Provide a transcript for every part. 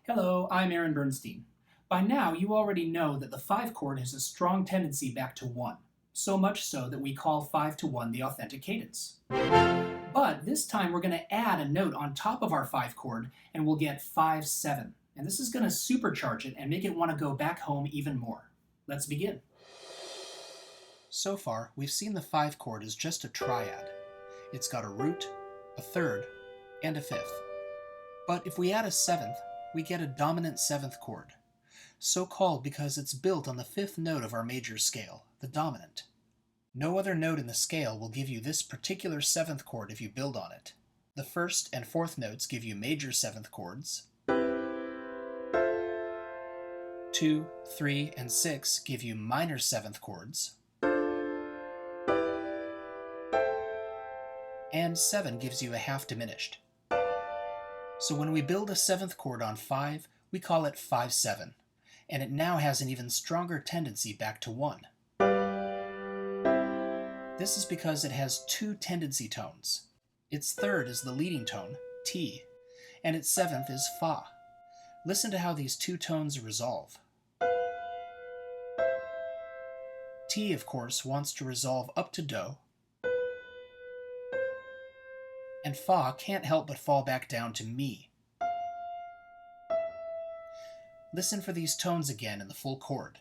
Hello, I'm Aron Bernstein. By now, you already know that the 5 chord has a strong tendency back to 1, so much so that we call 5 to 1 the authentic cadence. But this time we're going to add a note on top of our 5 chord, and we'll get 5-7. And this is going to supercharge it and make it want to go back home even more. Let's begin. So far, we've seen the 5 chord as just a triad. It's got a root, a third, and a fifth. But if we add a 7th, we get a dominant 7th chord, so called because it's built on the 5th note of our major scale, the dominant. No other note in the scale will give you this particular 7th chord if you build on it. The 1st and 4th notes give you major 7th chords. 2, 3, and 6 give you minor 7th chords. And 7 gives you a half diminished. So when we build a 7th chord on 5, we call it 5-7, and it now has an even stronger tendency back to 1. This is because it has 2 tendency tones. Its third is the leading tone, T, and its 7th is Fa. Listen to how these 2 tones resolve. T, of course, wants to resolve up to Do, and Fa can't help but fall back down to Mi. Listen for these tones again in the full chord.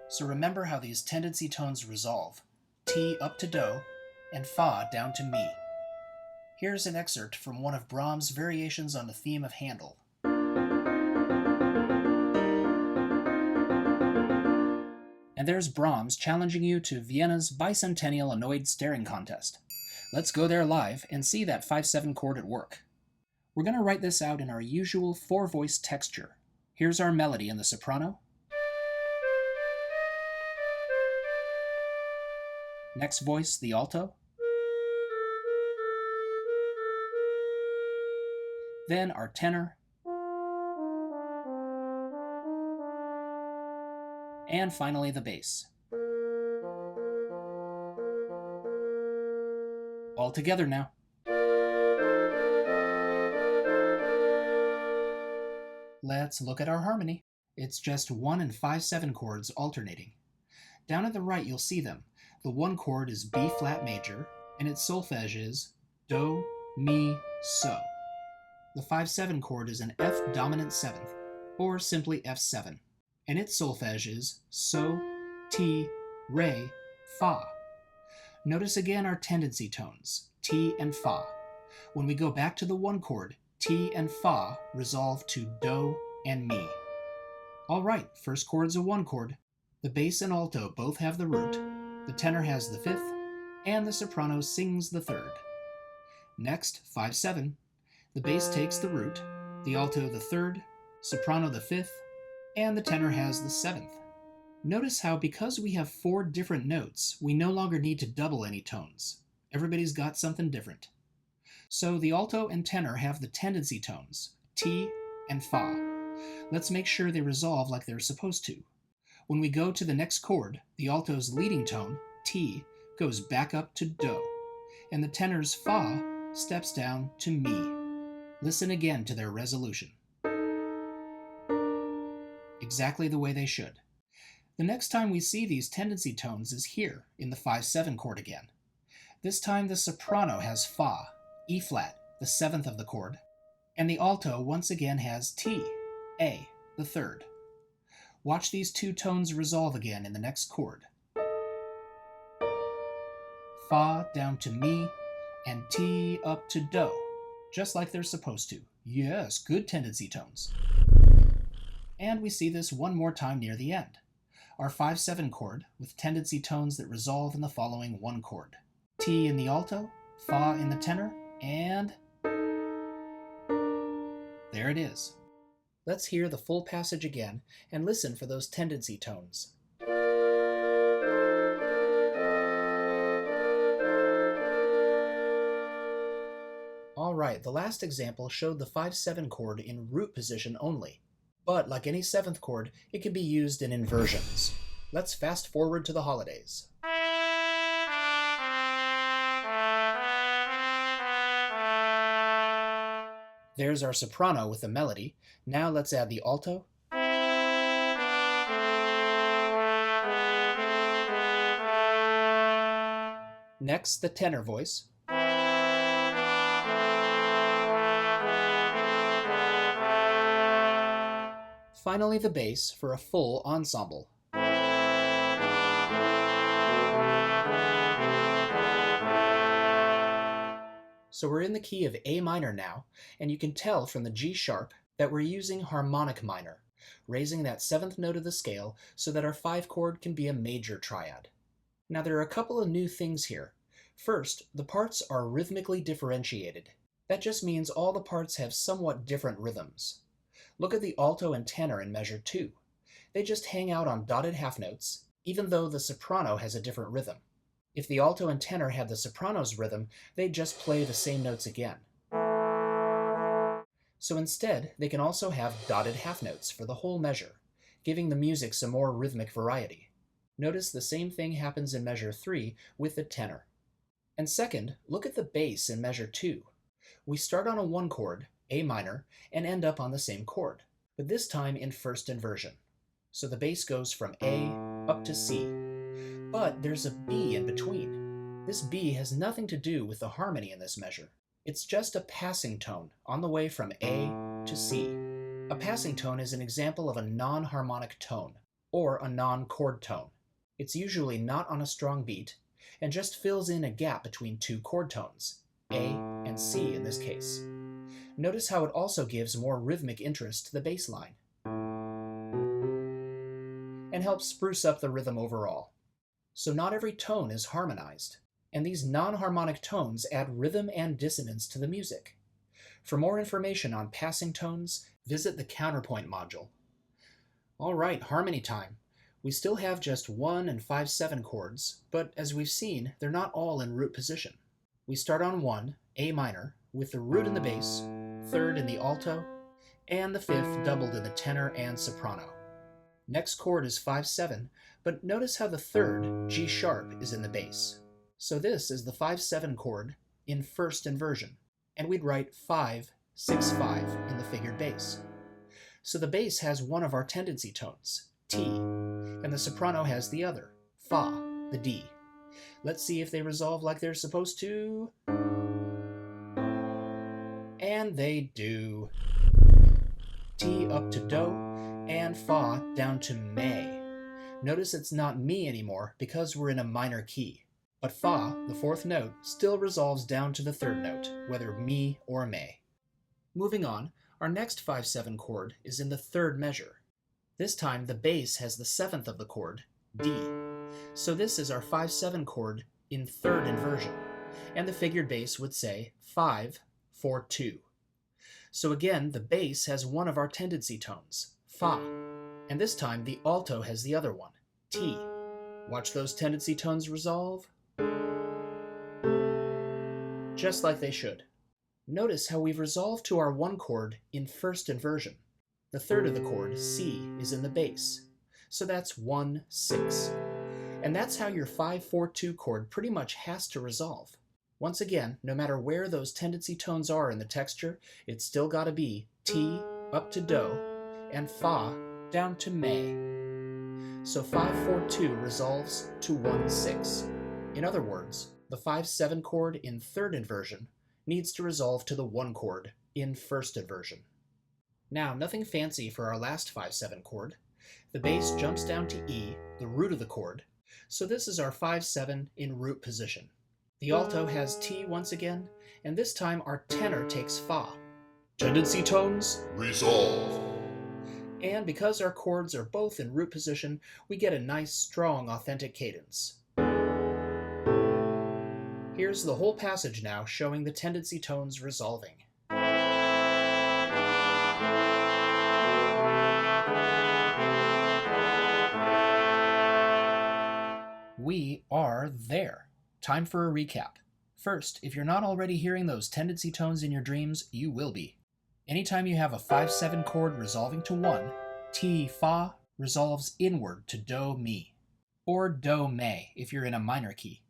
So remember how these tendency tones resolve, T up to Do, and Fa down to Mi. Here's an excerpt from one of Brahms' variations on the theme of Handel. And there's Brahms challenging you to Vienna's bicentennial annoyed staring contest. Let's go there live and see that 5-7 chord at work. We're going to write this out in our usual 4-voice texture. Here's our melody in the soprano. Next voice, the alto. Then our tenor. And finally the bass. All together now. Let's look at our harmony. It's just 1 and 5-7 chords alternating. Down at the right you'll see them. The 1 chord is B flat major, and its solfège is Do, Mi, So. The 5-7 chord is an F dominant 7th, or simply F7. And its solfège is So, Ti, Re, Fa. Notice again our tendency tones, Ti and Fa. When we go back to the 1 chord, Ti and Fa resolve to Do and Mi. All right, first chord's a 1 chord. The bass and alto both have the root, the tenor has the 5th, and the soprano sings the 3rd. Next, 5-7. The bass takes the root, the alto the 3rd, soprano the 5th, and the tenor has the 7th. Notice how because we have 4 different notes, we no longer need to double any tones. Everybody's got something different. So the alto and tenor have the tendency tones, Ti and Fa. Let's make sure they resolve like they're supposed to. When we go to the next chord, the alto's leading tone, Ti, goes back up to Do, and the tenor's Fa steps down to Mi. Listen again to their resolution. Exactly the way they should. The next time we see these tendency tones is here, in the 5-7 chord again. This time the soprano has Fa, E flat, the 7th of the chord, and the alto once again has Ti, A, the 3rd. Watch these 2 tones resolve again in the next chord. Fa down to Mi, and Ti up to Do, just like they're supposed to. Yes, good tendency tones. And we see this one more time near the end. Our 5-7 chord with tendency tones that resolve in the following 1 chord. Ti in the alto, Fa in the tenor, and there it is. Let's hear the full passage again and listen for those tendency tones. All right, the last example showed the 5-7 chord in root position only. But like any 7th chord, it can be used in inversions. Let's fast forward to the holidays. There's our soprano with the melody. Now let's add the alto. Next, the tenor voice. Finally, the bass for a full ensemble. So we're in the key of A minor now, and you can tell from the G sharp that we're using harmonic minor, raising that seventh note of the scale so that our 5 chord can be a major triad. Now there are a couple of new things here. First, the parts are rhythmically differentiated. That just means all the parts have somewhat different rhythms. Look at the alto and tenor in measure 2. They just hang out on dotted half notes, even though the soprano has a different rhythm. If the alto and tenor had the soprano's rhythm, they'd just play the same notes again. So instead, they can also have dotted half notes for the whole measure, giving the music some more rhythmic variety. Notice the same thing happens in measure 3 with the tenor. And second, look at the bass in measure 2. We start on a 1 chord, A minor, and end up on the same chord, but this time in first inversion. So the bass goes from A up to C. But there's a B in between. This B has nothing to do with the harmony in this measure. It's just a passing tone on the way from A to C. A passing tone is an example of a non-harmonic tone, or a non-chord tone. It's usually not on a strong beat, and just fills in a gap between 2 chord tones, A and C in this case. Notice how it also gives more rhythmic interest to the bass line, and helps spruce up the rhythm overall. So not every tone is harmonized, and these non-harmonic tones add rhythm and dissonance to the music. For more information on passing tones, visit the counterpoint module. All right, harmony time. We still have just 1 and 5/7 chords, but as we've seen, they're not all in root position. We start on 1, A minor, with the root in the bass, 3rd in the alto, and the 5th doubled in the tenor and soprano. Next chord is 5/7, but notice how the 3rd, G sharp, is in the bass. So this is the 5/7 chord in first inversion, and we'd write 5/6/5 in the figured bass. So the bass has one of our tendency tones, T, and the soprano has the other, Fa, the D. Let's see if they resolve like they're supposed to. And they do. T up to Do, and Fa down to Me. Notice it's not Mi anymore because we're in a minor key. But Fa, the 4th note, still resolves down to the 3rd note, whether Mi or Me. Moving on, our next 5/7 chord is in the 3rd measure. This time the bass has the 7th of the chord, D. So this is our 5/7 chord in 3rd inversion, and the figured bass would say 5/4/2. So again, the bass has one of our tendency tones, Fa, and this time the alto has the other one, T. Watch those tendency tones resolve. Just like they should. Notice how we've resolved to our 1 chord in first inversion. The 3rd of the chord, C, is in the bass, so that's 1/6. And that's how your 5/4/2 chord pretty much has to resolve. Once again, no matter where those tendency tones are in the texture, it's still got to be T up to Do and Fa down to Me. So 5/4/2 resolves to 1/6. In other words, the 5/7 chord in 3rd inversion needs to resolve to the 1 chord in first inversion. Now, nothing fancy for our last 5/7 chord. The bass jumps down to E, the root of the chord, so this is our 5/7 in root position. The alto has T once again, and this time our tenor takes Fa. Tendency tones, resolve. And because our chords are both in root position, we get a nice, strong, authentic cadence. Here's the whole passage now showing the tendency tones resolving. We are there. Time for a recap. First, if you're not already hearing those tendency tones in your dreams, you will be. Anytime you have a 5/7 chord resolving to 1, T, Fa resolves inward to Do, Mi, or Do, Me if you're in a minor key.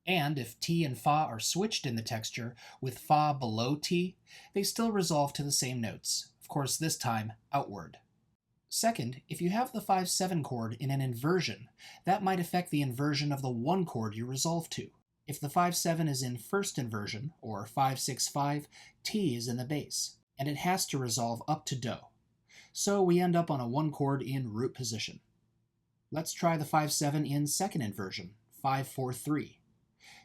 And if T and Fa are switched in the texture with Fa below T, they still resolve to the same notes, of course this time outward. Second, if you have the 5-7 chord in an inversion, that might affect the inversion of the 1 chord you resolve to. If the 5-7 is in first inversion, or 5-6-5, T is in the bass, and it has to resolve up to Do. So we end up on a 1 chord in root position. Let's try the 5-7 in second inversion, 5-4-3.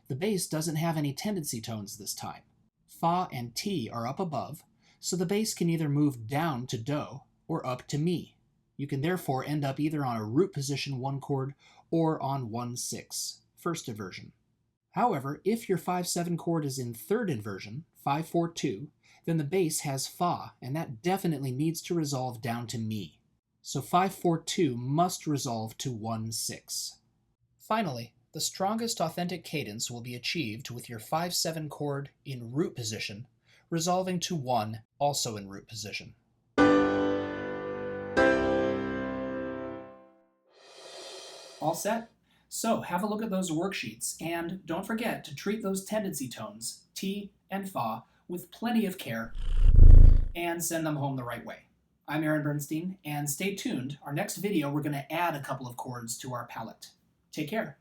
The bass doesn't have any tendency tones this time. Fa and T are up above, so the bass can either move down to Do or up to Mi. You can therefore end up either on a root position 1 chord or on 1-6, first inversion. However, if your 5-7 chord is in third inversion, 5-4-2, then the bass has Fa, and that definitely needs to resolve down to Mi. So 5-4-2 must resolve to 1-6. Finally, the strongest authentic cadence will be achieved with your 5-7 chord in root position, resolving to 1, also in root position. All set? So have a look at those worksheets, and don't forget to treat those tendency tones, T and Fa, with plenty of care, and send them home the right way. I'm Aron Bernstein, and stay tuned. Our next video, we're going to add a couple of chords to our palette. Take care.